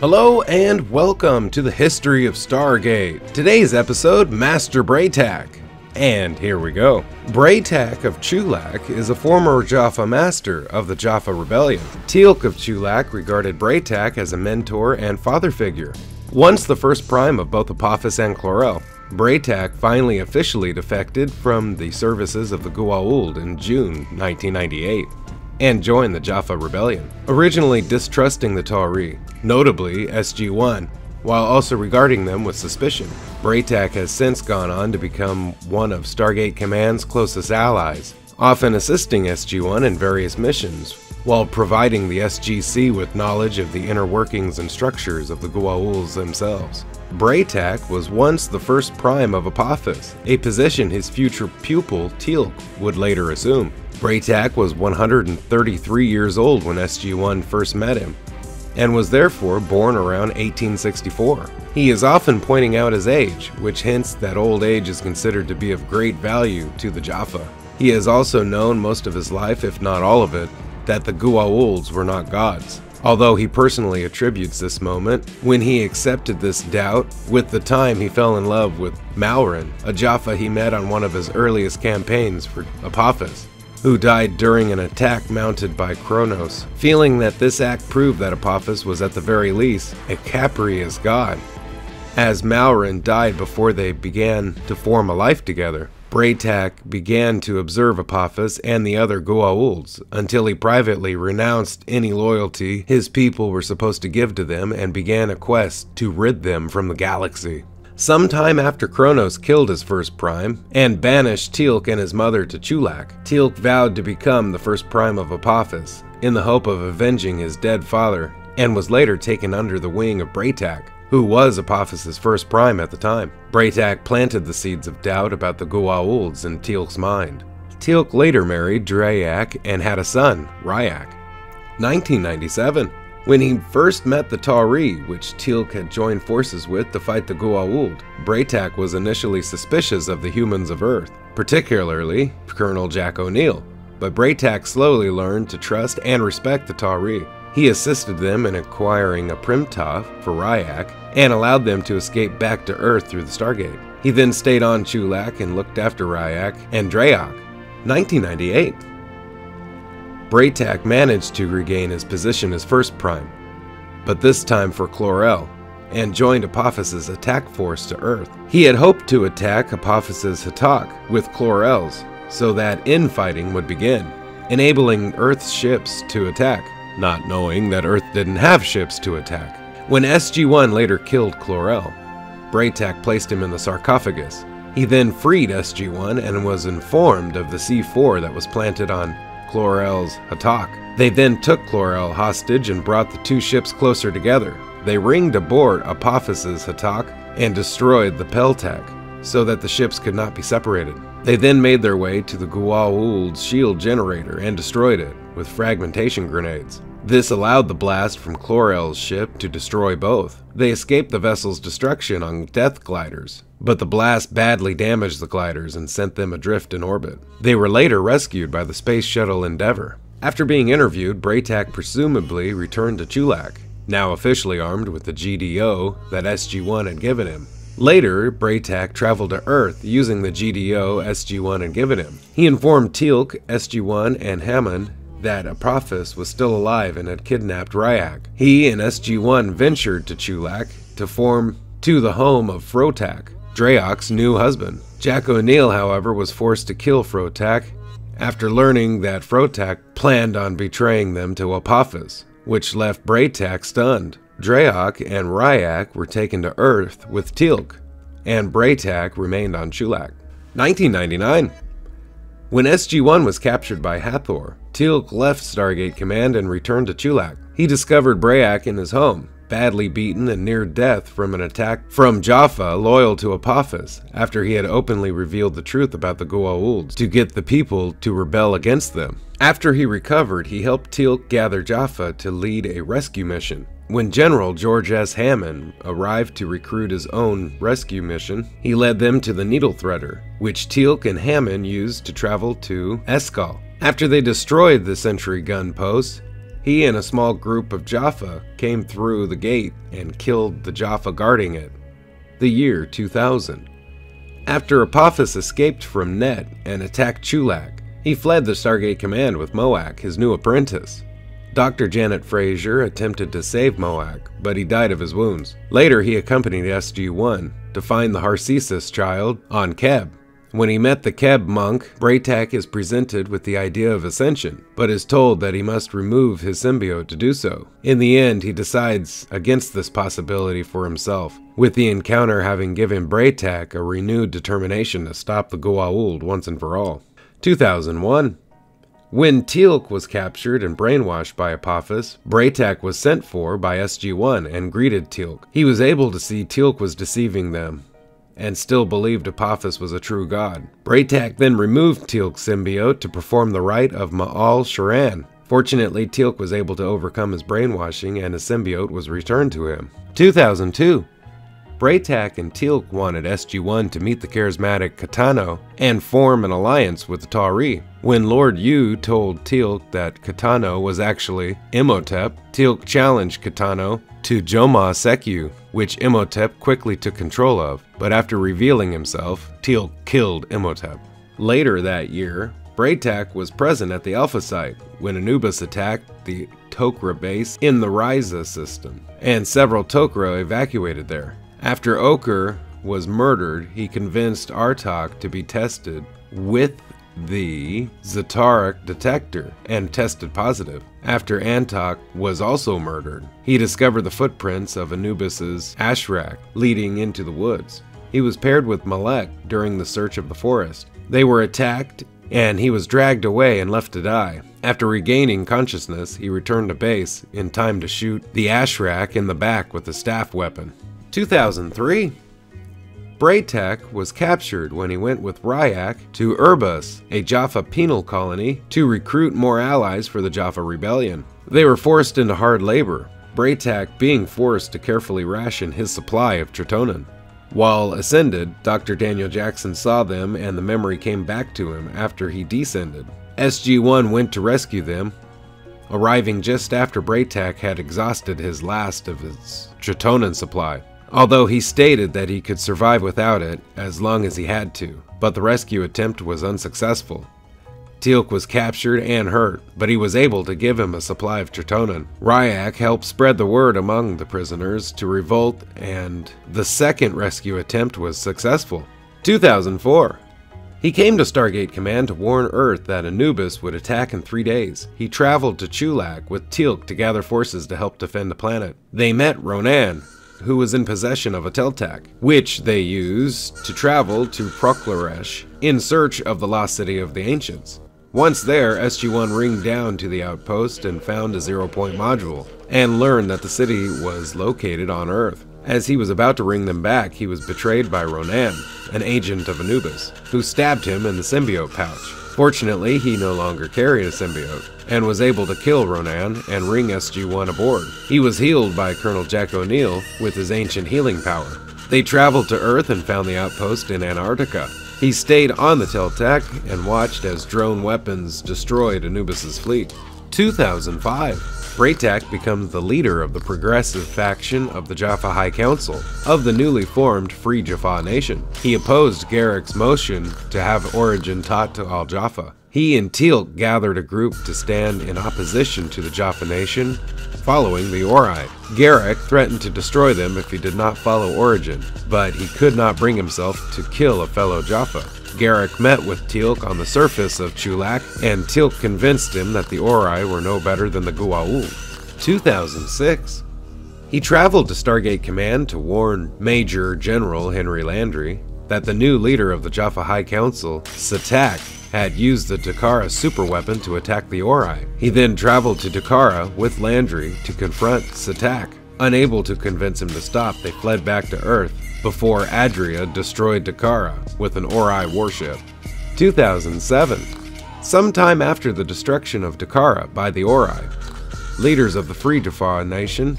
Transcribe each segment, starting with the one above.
Hello and welcome to the History of Stargate. Today's episode, Master Teal'c. And here we go. Teal'c of Chulak is a former Jaffa Master of the Jaffa Rebellion. Teal'c of Chulak regarded Teal'c as a mentor and father figure. Once the first prime of both Apophis and Klorel, Teal'c finally officially defected from the services of the Goa'uld in June 1998. And joined the Jaffa Rebellion, originally distrusting the Teal'c, notably SG1, while also regarding them with suspicion. Teal'c has since gone on to become one of Stargate Command's closest allies, often assisting SG1 in various missions, while providing the SGC with knowledge of the inner workings and structures of the Goa'ulds themselves. Teal'c was once the first prime of Apophis, a position his future pupil Teal'c would later assume. Teal'c was 133 years old when SG1 first met him, and was therefore born around 1864. He is often pointing out his age, which hints that old age is considered to be of great value to the Jaffa. He has also known most of his life, if not all of it, that the Goa'ulds were not gods, although he personally attributes this moment when he accepted this doubt with the time he fell in love with Malrin, a Jaffa he met on one of his earliest campaigns for Apophis, who died during an attack mounted by Kronos, feeling that this act proved that Apophis was at the very least a Caprius god. As Malrin died before they began to form a life together, Teal'c began to observe Apophis and the other Goa'ulds until he privately renounced any loyalty his people were supposed to give to them and began a quest to rid them from the galaxy. Sometime after Kronos killed his first prime and banished Teal'c and his mother to Chulak, Teal'c vowed to become the first prime of Apophis in the hope of avenging his dead father, and was later taken under the wing of Teal'c, who was Apophis's first prime at the time. Teal'c planted the seeds of doubt about the Goa'ulds in Teal'c's mind. Teal'c later married Draic and had a son, Ryak. 1997. When he first met the Teal'c, which Teal'c had joined forces with to fight the Goa'uld, Teal'c was initially suspicious of the humans of Earth, particularly Colonel Jack O'Neill, but Teal'c slowly learned to trust and respect the Teal'c. He assisted them in acquiring a Primtov for Ryak and allowed them to escape back to Earth through the Stargate. He then stayed on Chulak and looked after Ryak and Draic. 1998. Teal'c managed to regain his position as first prime, but this time for Klorel, and joined Apophis's attack force to Earth. He had hoped to attack Apophis's Hatak with Klorel's so that infighting would begin, enabling Earth's ships to attack, not knowing that Earth didn't have ships to attack. When SG1 later killed Klorel, Teal'c placed him in the sarcophagus. He then freed SG1 and was informed of the C4 that was planted on Klorel's Hatak. They then took Klorel hostage and brought the two ships closer together. They ringed aboard Apophis's Hatak and destroyed the Teal'c so that the ships could not be separated. They then made their way to the Goa'uld's shield generator and destroyed it with fragmentation grenades. This allowed the blast from Klorel's ship to destroy both. They escaped the vessel's destruction on death gliders, but the blast badly damaged the gliders and sent them adrift in orbit. They were later rescued by the space shuttle Endeavour. After being interviewed, Teal'c presumably returned to Chulak, now officially armed with the GDO that SG1 had given him. Later, Teal'c traveled to Earth using the GDO SG1 had given him. He informed Teal'c, SG1, and Hammond that Apophis was still alive and had kidnapped Ryak. He and SG1 ventured to Chulak to form to the home of Teal'c, Draic's new husband. Jack O'Neill, however, was forced to kill Teal'c after learning that Teal'c planned on betraying them to Apophis, which left Teal'c stunned. Draic and Ryak were taken to Earth with Teal'c, and Teal'c remained on Chulak. 1999. When SG1 was captured by Hathor, Teal'c left Stargate Command and returned to Chulak. He discovered Draic in his home, badly beaten and near death from an attack from Jaffa loyal to Apophis, after he had openly revealed the truth about the Goa'ulds to get the people to rebel against them. After he recovered, he helped Teal'c gather Jaffa to lead a rescue mission. When General George S. Hammond arrived to recruit his own rescue mission, he led them to the Needle Threader, which Teal'c and Hammond used to travel to Eskal. After they destroyed the sentry gun post, He and a small group of Jaffa came through the gate and killed the Jaffa guarding it. The year 2000. After Apophis escaped from Net and attacked Chulak, he fled the Stargate Command with Moak, his new apprentice. Dr. Janet Fraser attempted to save Moak, but he died of his wounds. Later, he accompanied SG1 to find the Harcesis child on Keb. When he met the Keb monk, Bra'tac is presented with the idea of ascension, but is told that he must remove his symbiote to do so. In the end, he decides against this possibility for himself, with the encounter having given Bra'tac a renewed determination to stop the Goa'uld once and for all. 2001. When Teal'c was captured and brainwashed by Apophis, Bra'tac was sent for by SG1 and greeted Teal'c. He was able to see Teal'c was deceiving them, and still believed Apophis was a true god. Bra'tac then removed Teal'c's symbiote to perform the rite of Ma'al Sharan. Fortunately, Teal'c was able to overcome his brainwashing and his symbiote was returned to him. 2002. Bra'tac and Teal'c wanted SG1 to meet the charismatic Kitano and form an alliance with the Tauri. When Lord Yu told Teal'c that Kitano was actually Imhotep, Teal'c challenged Kitano to Joma Sekyu, which Imhotep quickly took control of, but after revealing himself, Teal'c killed Imhotep. Later that year, Bra'tac was present at the Alpha Site when Anubis attacked the Tok'ra base in the Ryza system, and several Tok'ra evacuated there. After Oker was murdered, he convinced Artok to be tested with the Zataric detector and tested positive. After Antok was also murdered, he discovered the footprints of Anubis's Ashrak leading into the woods. He was paired with Malek during the search of the forest. They were attacked and he was dragged away and left to die. After regaining consciousness, he returned to base in time to shoot the Ashrak in the back with a staff weapon. 2003. Bra'tac was captured when he went with Ryak to Urbus, a Jaffa penal colony, to recruit more allies for the Jaffa Rebellion. They were forced into hard labor, Bra'tac being forced to carefully ration his supply of Tritonin. While ascended, Dr. Daniel Jackson saw them and the memory came back to him after he descended. SG1 went to rescue them, arriving just after Bra'tac had exhausted his last of his Tritonin supply. Although he stated that he could survive without it as long as he had to, but the rescue attempt was unsuccessful. Teal'c was captured and hurt, but he was able to give him a supply of Tritonin. Ryak helped spread the word among the prisoners to revolt, and the second rescue attempt was successful. 2004. He came to Stargate Command to warn Earth that Anubis would attack in 3 days. He traveled to Chulak with Teal'c to gather forces to help defend the planet. They met Ronan, who was in possession of a Tel'tac, which they used to travel to Proklaresh in search of the lost city of the ancients. Once there, SG1 ringed down to the outpost and found a 0-point module, and learned that the city was located on Earth. As he was about to ring them back, he was betrayed by Ronan, an agent of Anubis, who stabbed him in the symbiote pouch. Fortunately, he no longer carried a symbiote, and was able to kill Ronan and ring SG1 aboard. He was healed by Colonel Jack O'Neill with his ancient healing power. They traveled to Earth and found the outpost in Antarctica. He stayed on the Tel'tac and watched as drone weapons destroyed Anubis's fleet. 2005. Bra'tac becomes the leader of the progressive faction of the Jaffa High Council of the newly formed Free Jaffa Nation. He opposed Garrick's motion to have origin taught to all Jaffa. He and Teal'c gathered a group to stand in opposition to the Jaffa Nation following the Ori. Garrick threatened to destroy them if he did not follow origin, but he could not bring himself to kill a fellow Jaffa. Garrick met with Teal'c on the surface of Chulak, and Teal'c convinced him that the Ori were no better than the Goa'uld. 2006. He traveled to Stargate Command to warn Major General Henry Landry that the new leader of the Jaffa High Council, Satak, had used the Takara superweapon to attack the Ori. He then traveled to Takara with Landry to confront Satak. Unable to convince him to stop, they fled back to Earth before Adria destroyed Takara with an Ori warship. 2007. Sometime after the destruction of Takara by the Ori, leaders of the Free Jaffa Nation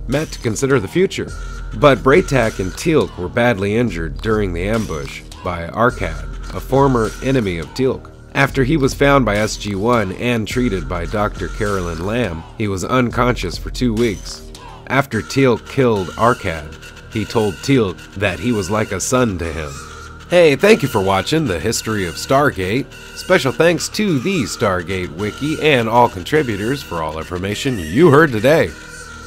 met to consider the future. But Bra'tac and Teal'c were badly injured during the ambush by Arkad, a former enemy of Teal'c. After he was found by SG1 and treated by Dr. Carolyn Lamb, he was unconscious for 2 weeks. After Teal'c killed Arkad, he told Teal'c that he was like a son to him. Hey, thank you for watching the History of Stargate. Special thanks to the Stargate Wiki and all contributors for all information you heard today.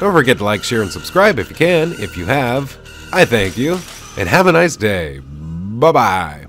Don't forget to like, share, and subscribe if you can. If you have, I thank you, and have a nice day. Bye-bye.